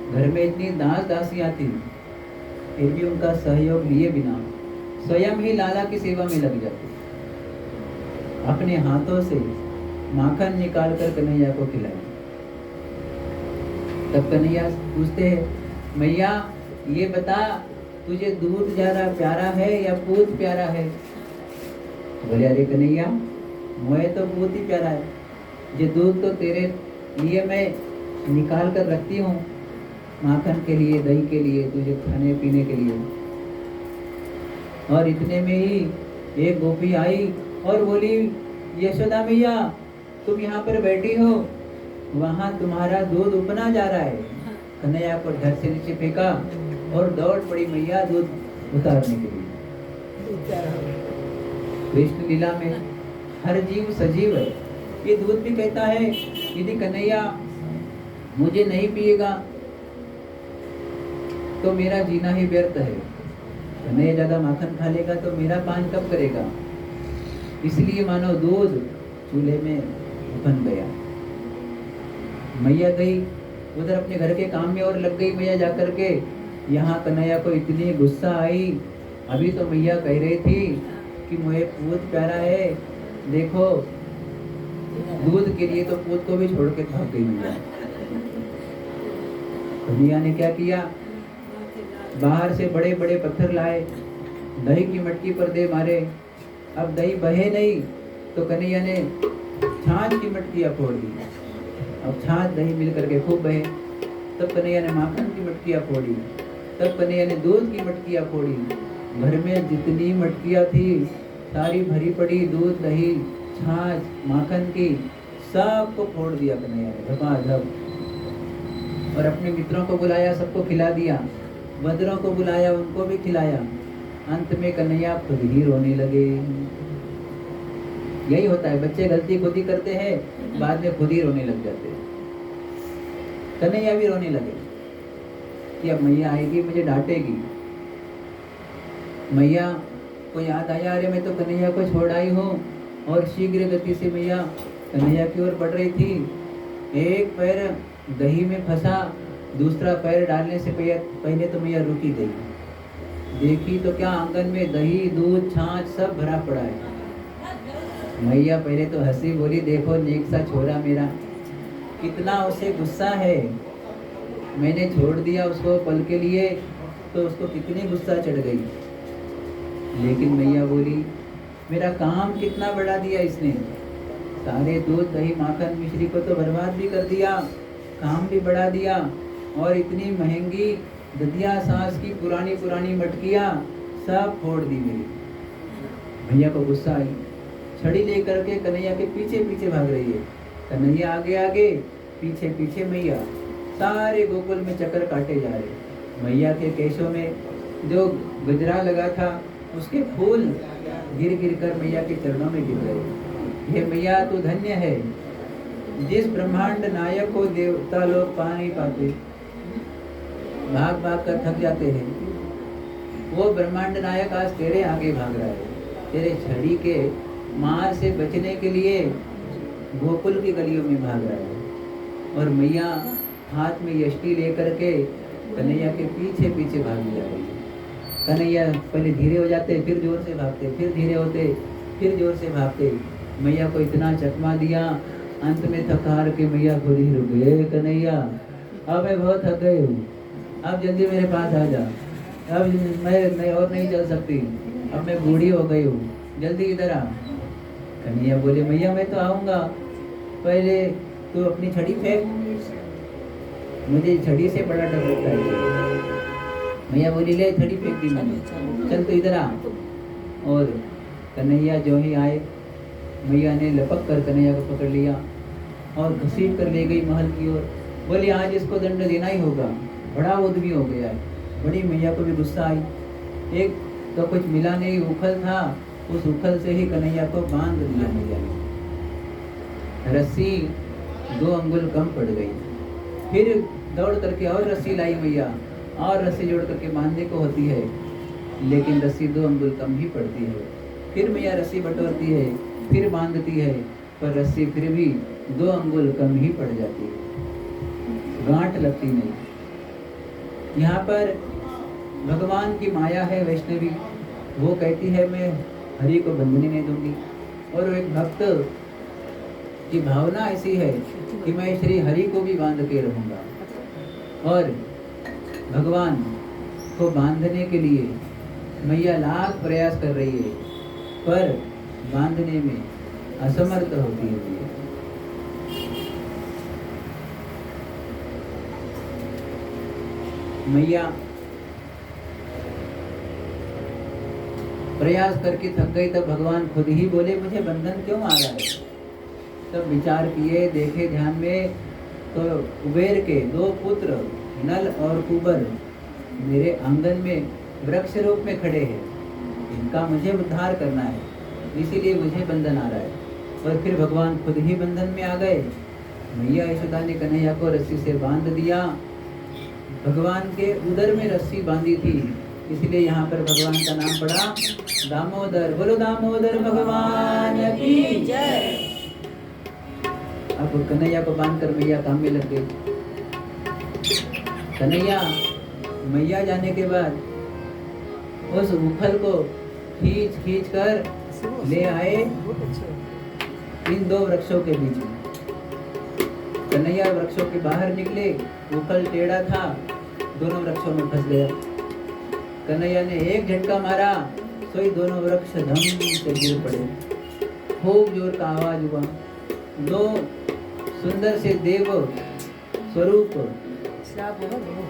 घर में इतनी दास दासियां थी, फिर भी उनका सहयोग लिए बिना स्वयं ही लाला की सेवा में लग जाती, अपने हाथों से माखन निकाल कर कन्हैया को खिलाए। तब कन्हैया पूछते हैं, मैया ये बता, तुझे दूध ज्यादा प्यारा है या पूत प्यारा है? बोले, अरे कन्हैया मुझे तो पूत ही प्यारा है, ये दूध तो तेरे लिए मैं निकाल कर रखती हूँ, माखन के लिए, दही के लिए, तुझे खाने पीने के लिए। और इतने में ही एक गोपी आई और बोली, यशोदा मैया तुम यहाँ पर बैठी हो, वहाँ तुम्हारा दूध उपना जा रहा है। कन्हैया को घर से नीचे फेंका और दौड़ पड़ी मैया दूध उतारने के लिए। कृष्ण लीला में हर जीव सजीव है। ये दूध भी कहता है यदि कन्हैया मुझे नहीं पिएगा तो मेरा जीना ही व्यर्थ है। कन्हैया ज्यादा माखन खा लेगा तो मेरा पान कब करेगा। इसलिए मानो दूध चूल्हे में उफन गया। मैया गई उधर अपने घर के काम में और लग गई मैया जाकर के। यहाँ कन्हैया को इतनी गुस्सा आई। अभी तो मैया कह रही थी कि मुझे पूत प्यारा है, देखो दूध के लिए तो पूत को भी छोड़ के भाग गई मैया। कन्हैया ने क्या किया, बाहर से बड़े बड़े पत्थर लाए, दही की मटकी पर दे मारे। अब दही बहे नहीं तो कन्हैया ने छाछ की मटकियाँ फोड़ दी। अब छाछ दही मिल करके खूब बहे। तब कन्हैया ने माखन की मटकियाँ फोड़ी। तब कन्हैया ने दूध की मटकियाँ फोड़ी। घर में जितनी मटकियाँ थी सारी भरी पड़ी, दूध दही छाछ माखन की, सबको फोड़ दिया कन्हैया ने झपाझप। और अपने मित्रों को बुलाया, सबको खिला दिया। बंदरों को बुलाया, उनको भी खिलाया। अंत में कन्हैया खुद ही रोने लगे। यही होता है, बच्चे गलती खुद ही करते हैं, बाद में खुद ही रोने लग जाते हैं। कन्हैया भी रोने लगे कि अब मैया आएगी मुझे डांटेगी। मैया को याद आया, अरे मैं तो कन्हैया को छोड़ आई हूँ। और शीघ्र गति से मैया कन्हैया की ओर बढ़ रही थी। एक पैर दही में फंसा, दूसरा पैर डालने से पहले तो मैया रुकी गई। देखी तो क्या, आंगन में दही दूध छाछ सब भरा पड़ा है। मैया पहले तो हंसी, बोली देखो नेक सा छोरा मेरा, कितना उसे गुस्सा है। मैंने छोड़ दिया उसको पल के लिए तो उसको कितनी गुस्सा चढ़ गई। लेकिन मैया बोली मेरा काम कितना बढ़ा दिया इसने, सारे दूध दही माखन मिश्री को तो बर्बाद भी कर दिया, काम भी बढ़ा दिया। और इतनी महंगी ददिया सास की पुरानी पुरानी मटकियाँ सब फोड़ दी मेरी। भैया को गुस्सा आई, छड़ी लेकर के कन्हैया के पीछे पीछे भाग रही है। कन्हैया आगे आगे, पीछे पीछे मैया, सारे गोकुल में चक्कर काटे जा रहे। मैया के केशों में जो गजरा लगा था उसके फूल गिर गिर कर मैया के चरणों में गिर गए। ये मैया तो धन्य है, जिस ब्रह्मांड नायक को देवता लोग पा नहीं पाते, भाग भाग कर थक जाते हैं, वो ब्रह्मांड नायक आज तेरे आगे भाग रहा है। तेरे छड़ी के मार से बचने के लिए गोकुल की गलियों में भाग रहा है। और मैया हाथ में यष्टि लेकर के कन्हैया के पीछे पीछे भागी जा रही है। कन्हैया पहले धीरे हो जाते, फिर जोर से भागते, फिर धीरे होते, फिर जोर से भागते। मैया को इतना चकमा दिया, अंत में थक हार के मैया खुद ही रुक गए। कन्हैया अब मैं बहुत थक गई हूँ, अब जल्दी मेरे पास आ जा, अब मैं और नहीं चल सकती, अब मैं बूढ़ी हो गई हूँ, जल्दी इधर आ। कन्हैया बोले मैया मैं तो आऊँगा, पहले तू अपनी छड़ी फेंक, मुझे छड़ी से बड़ा डर लगता है। मैया बोली ले छड़ी फेंक दी मैंने, चल तो इधर आ। और कन्हैया जो ही आए, मैया ने लपक कर कन्हैया को पकड़ लिया और घसीट कर ले गई महल की ओर। बोली आज इसको दंड देना ही होगा, बड़ा उद्यमी हो गया है। बड़ी मैया को भी गुस्सा आई। एक तो कुछ मिला नहीं, उखल था, उस उखल से ही कन्हैया को बांध दिया मैया ने। रस्सी 2 अंगुल कम पड़ गई। फिर दौड़ करके और रस्सी लाई मैया, और रस्सी जोड़ करके बांधने को होती है, लेकिन रस्सी 2 अंगुल कम ही पड़ती है। फिर मैया रस्सी बटोरती है, फिर बांधती है, पर रस्सी फिर भी 2 अंगुल कम ही पड़ जाती है, गांठ लगती नहीं। यहाँ पर भगवान की माया है वैष्णवी, वो कहती है मैं हरि को बंधने नहीं दूंगी। और एक भक्त की भावना ऐसी है कि मैं श्री हरि को भी बांध के रहूँगा। और भगवान को बांधने के लिए मैया लाख प्रयास कर रही है, पर बांधने में असमर्थ होती है। मैया प्रयास करके थक गई, तब भगवान खुद ही बोले मुझे बंधन क्यों आ रहा है। तब विचार किए, देखे ध्यान में, तो कुबेर के 2 पुत्र नल और कुबर मेरे आंगन में वृक्ष रूप में खड़े हैं, इनका मुझे उद्धार करना है, इसीलिए मुझे बंधन आ रहा है। और फिर भगवान खुद ही बंधन में आ गए मैया यशोदा ने कन्हैया को रस्सी से बांध दिया। भगवान के उदर में रस्सी बांधी थी, इसलिए यहाँ पर भगवान का नाम पड़ा दामोदर। बोलो दामोदर भगवान की जय। अब कन्हैया को बांधकर मैया काम में लग गई। कन्हैया मैया जाने के बाद उस उखल को खींच खींच कर ले आए इन दो वृक्षों के बीच में। कन्हैया वृक्षों के बाहर निकले, उखल टेढ़ा था, दोनों वृक्षों में फंस गया। कन्हैया ने एक झटका मारा, सोई दोनों वृक्ष धम से गिर पड़े। खूब जोर का आवाज हुआ। दो सुंदर से देव स्वरूप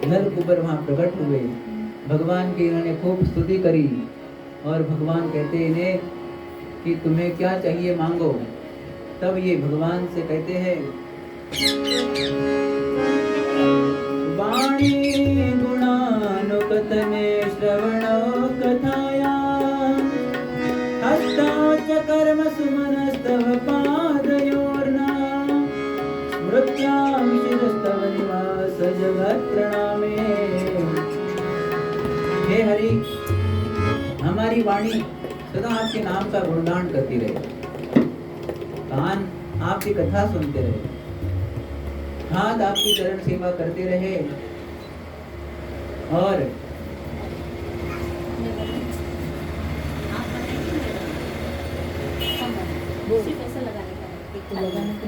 नल कुबर वहां प्रकट हुए। भगवान की इन्होंने खूब स्तुति करी और भगवान कहते इन्हें कि तुम्हें क्या चाहिए मांगो। तब ये भगवान से कहते हैं वाणी गुणानुकतने श्रवणो कथाया हस्ता च कर्म सुमनस्तव पादयोर्ना स्मृत्यां शिरस्तव निवास जगत्प्रणामे। हे हरि, हमारी वाणी सदा आपके नाम का गुणगान करती रहे, कान आपकी कथा सुनते रहे, हाथ आपकी चरण सेवा करते रहे और सिर्फ ऐसा लगाने का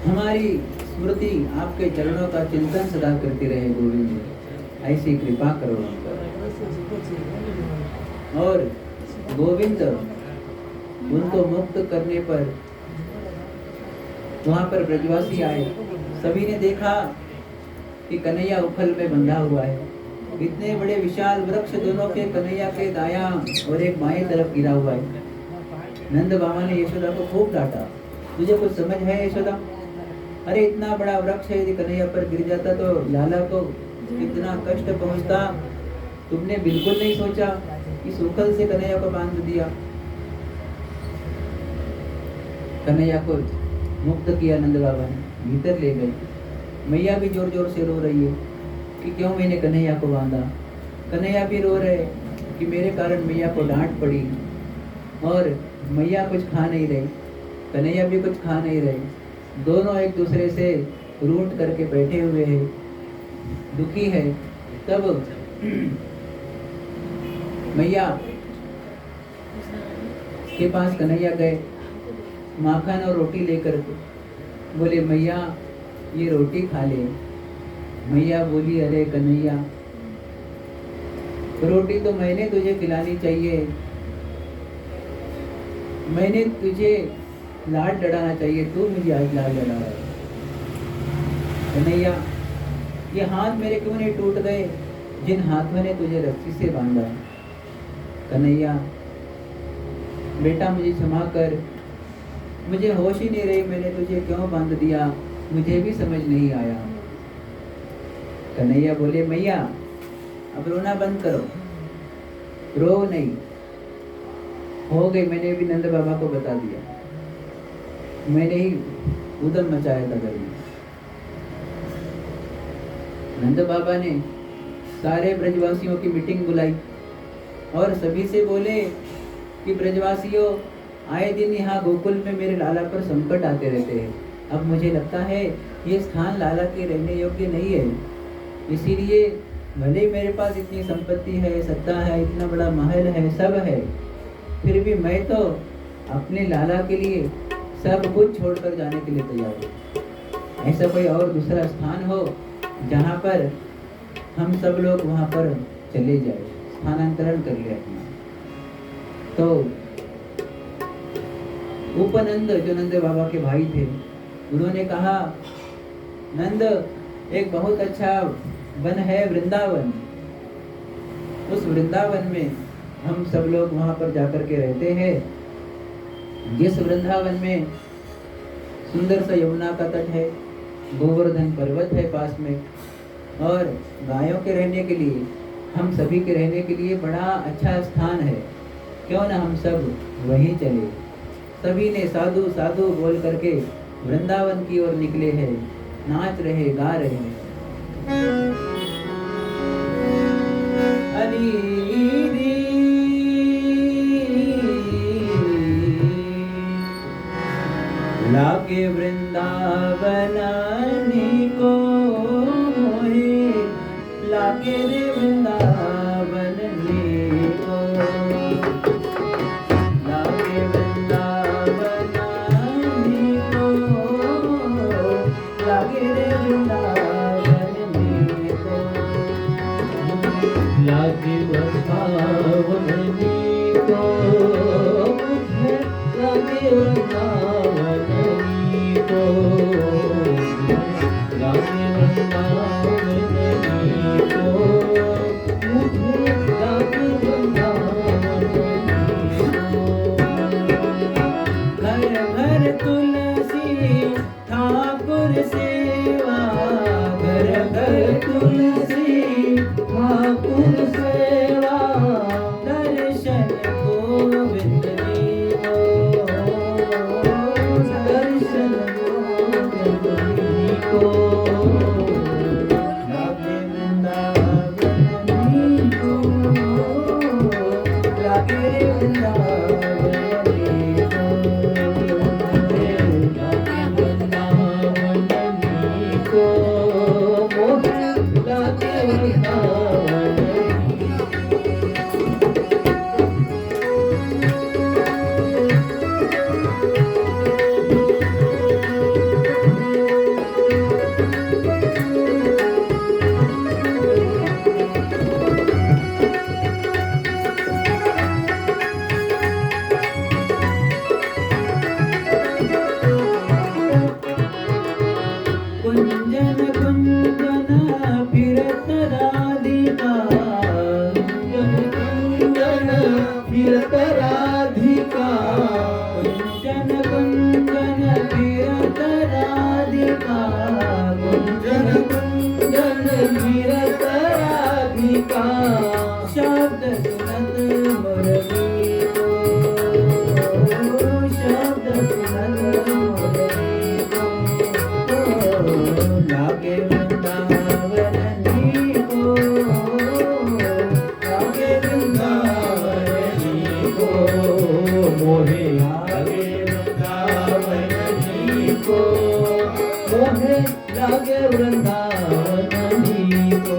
हमारी स्मृति आपके चरणों का चिंतन सदा करती रहे गोविंद, ऐसी कृपा करो हम पर। और गोविंद उनको मुक्त करने पर वहां पर ब्रजवासी आए। सभी ने देखा कि कन्हैया उखल में बंधा हुआ है। इतने बड़े विशाल वृक्ष दोनों के कन्हैया के दायां और एक बाएं तरफ गिरा हुआ है। नंद बाबा ने यशोदा को खूब डांटा, तुझे कुछ समझ है यशोदा? अरे इतना बड़ा वृक्ष है, यदि कन्हैया पर गिर जाता तो लाला को कितना कष्ट पहुंचता। तुमने बिल्कुल नहीं सोचा, इस उखल से कन्हैया को बांध दिया। कन्हैया को मुक्त किया नंद बाबा ने, भीतर ले गए। मैया भी जोर जोर से रो रही है कि क्यों मैंने कन्हैया को बांधा। कन्हैया भी रो रहे कि मेरे कारण मैया को डांट पड़ी। और मैया कुछ खा नहीं रही, कन्हैया भी कुछ खा नहीं रहे। दोनों एक दूसरे से रूठ करके बैठे हुए हैं, दुखी है। तब मैया के पास कन्हैया गए, माखन और रोटी लेकर बोले मैया ये रोटी खा ले। मैया बोली अरे कन्हैया, रोटी तो मैंने तुझे खिलानी चाहिए, मैंने तुझे लाड लड़ाना चाहिए, तू मुझे आज लाड लड़ा है। कन्हैया ये हाथ मेरे क्यों नहीं टूट गए जिन हाथों ने तुझे रस्सी से बांधा। कन्हैया बेटा मुझे क्षमा कर, मुझे होश ही नहीं रही, मैंने तुझे क्यों बांध दिया, मुझे भी समझ नहीं आया। कन्हैया बोले मैया अब रोना बंद करो, रो नहीं, हो गई। मैंने भी नंद बाबा को बता दिया, मैंने ही उदम मचाया था घर में। नंद बाबा ने सारे ब्रजवासियों की मीटिंग बुलाई और सभी से बोले कि ब्रजवासियों आए दिन यहाँ गोकुल में मेरे लाला पर संकट आते रहते हैं। अब मुझे लगता है ये स्थान लाला के रहने योग्य नहीं है, इसीलिए भले मेरे पास इतनी संपत्ति है, सत्ता है, इतना बड़ा महल है, सब है, फिर भी मैं तो अपने लाला के लिए सब कुछ छोड़कर जाने के लिए तैयार हूँ। ऐसा कोई और दूसरा स्थान हो जहाँ पर हम सब लोग वहाँ पर चले जाए, स्थानांतरण कर ले अपना। तो उपनंद जो नंद बाबा के भाई थे, उन्होंने कहा नंद एक बहुत अच्छा वन है वृंदावन, उस वृंदावन में हम सब लोग वहाँ पर जाकर के रहते हैं। जिस वृंदावन में सुंदर सा यमुना का तट है, गोवर्धन पर्वत है पास में, और गायों के रहने के लिए हम सभी के रहने के लिए बड़ा अच्छा स्थान है, क्यों ना हम सब वहीं चले। सभी ने साधु साधु बोल करके वृंदावन की ओर निकले हैं, नाच रहे गा रहे हैं। लागे वृंदावन को मोहे, लागे रे वृंदावन को, लागे वृंदावन को, लागे रे वृंदावन को, लागे वृंदावन को, मुझे लागे वृंदावन को, लागे वृंदावन को, मुझे लागे वृंदावन को। घर घर तुलसी ठाकुर सेवा, घर घर तुलसी ठाकुर सेवा, दर्शन गोविंद देवो, दर्शन गोविंद को। लागे वृंदावन को, लागे वृंदावन को, लागे वृंदावन को, मोहे लागे वृंदावन। कुंजन कुंजन फिरत राधिका, कुंजन फिरत राधिका, कुंजन कुंजन फिरत राधिका, कुंजन कुंजन फिरत राधिका। शब्द सुनत मुरली को, शब्द सुनत मुरली को, लागे वृंदावन को, लागे वृंदावन को, मोहे लागे वृंदावन को, मोहे लागे वृंदावन को।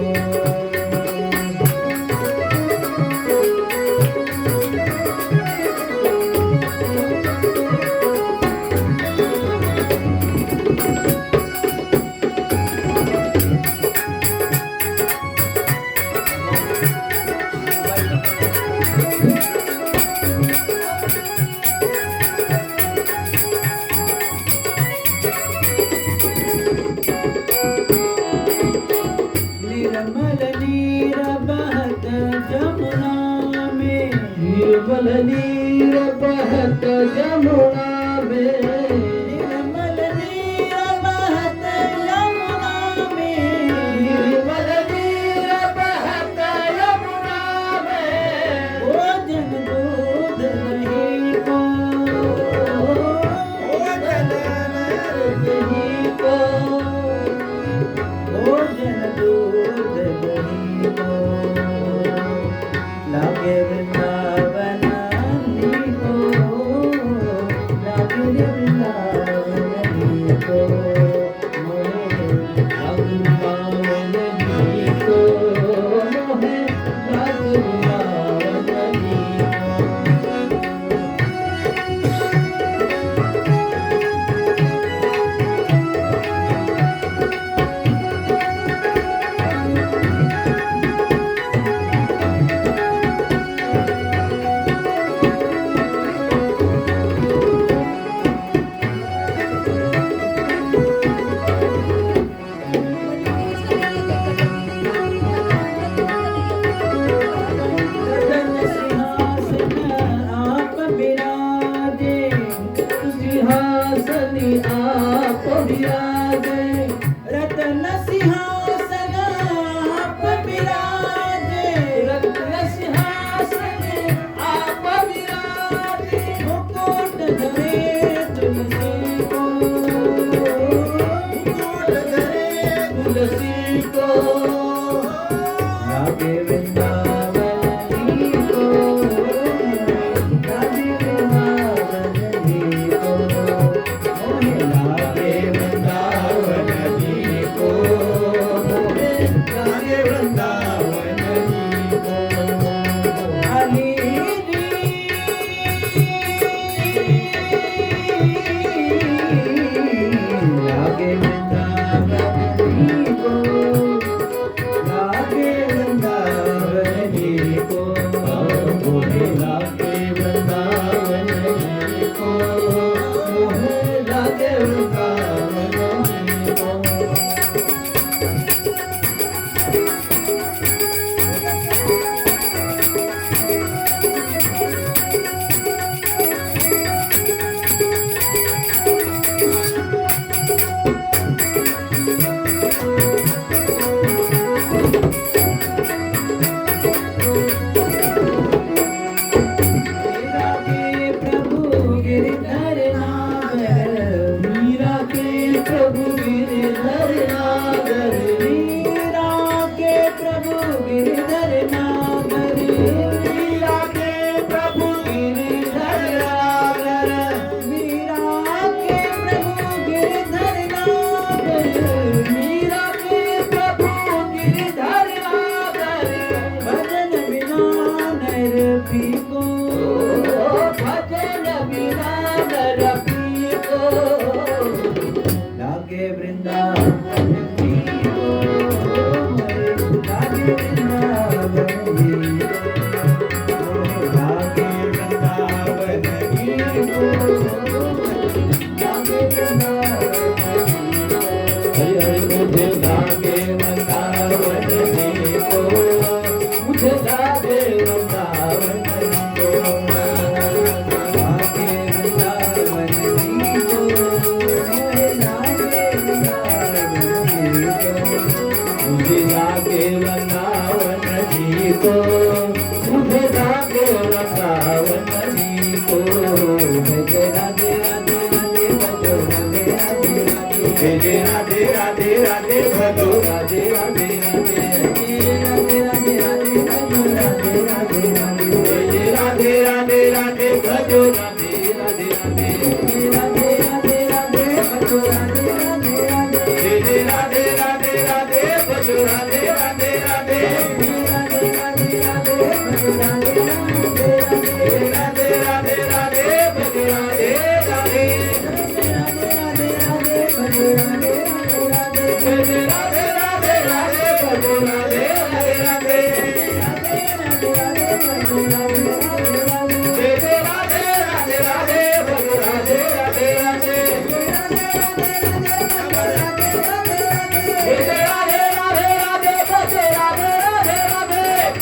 निर्मल नीर बहत जमुना में, निर्मल नीर बहत जमुना में, निर्मल नीर बहत जमुना में, निर्मल नीर बहत यमुना में। भोजन दूध दही को, भोजन दही को, भोजन दूध दही को, लागे वृंदावन को, लागे वृंदावन को, मोहे वृंदावन को, मोहे लागे वृंदावन को। को लागे वृंदावन जी को, लागे वृंदावन जी को, मोहे लागे वृंदावन जी को लागे वृंदावन जी को हरी लागे वृंदावन जी को, लागे वृंदावन जी को, मोहे लागे वृंदावन जी को मोहे लागे वृंदावन जी को मीरा के प्रभु गिरधर नागर, मीरा के प्रभु गिरधर नागर मीरा के प्रभु गिरधर नागर, मीरा के प्रभु गिरधर नागर मीरा के प्रभु गिरधर नागर, मीरा के प्रभु गिरधर नागर भजन बिना नर फीको, भजन बिना नर पीको लागे वृंदावन जी को, लागे वृंदावन जी को, लागे वृंदावन जी को, लागे वृंदावन जी को। हरि हरि मुझे लागे वृंदावन जी को मुझे लागे वृंदावन जी को लागे वृंदावन जी को, मोहे लागे वृंदावन जी को। मुझे लागे वृंदावन जी को मुझे लागे वृंदावन जी को जय राधे राधे राधे भजो राधे राधे राधे, राधे राधे राधे भजो राधे राधे राधे राधे राधे राधे भजो राधे राधे राधे, राधे भजो राधे राधे राधे राधे राधे राधे भजो राधे राधे राधे राधे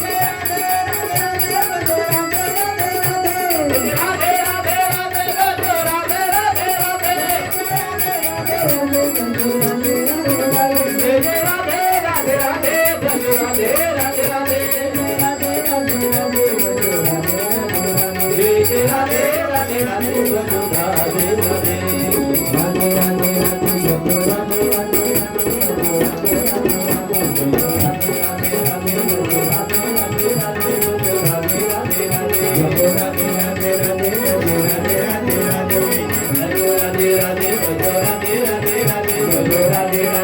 राधे भजो राधे राधे राधे राधे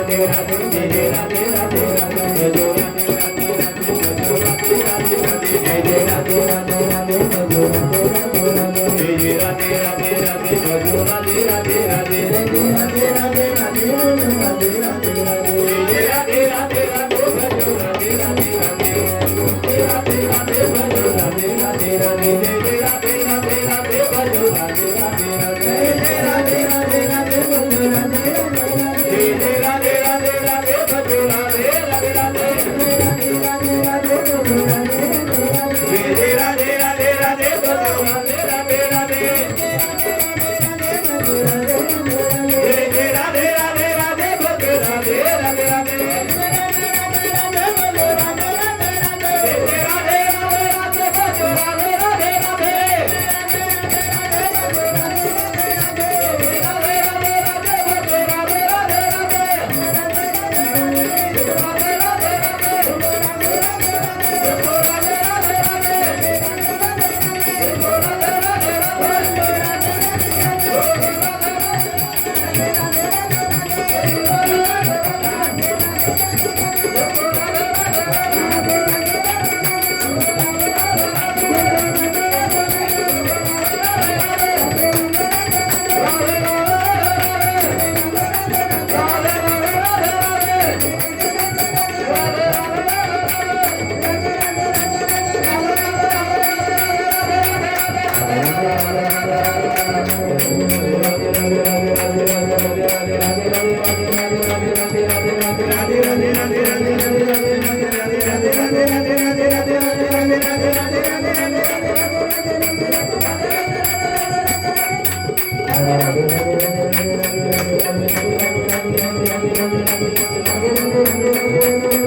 राधे राधे भजो राधे राधे राधे राधे राधे राधे भजो राधे राधे राधे राधे राधे राधे भजो राधे राधे राधे राधे राधे राधे भजो राधे राधे राधे राधे राधे राधे भजो राधे राधे राधे राधे राधे राधे राधे राधे राधे राधे राधे राधे राधे राधे राधे राधे राधे राधे राधे राधे राधे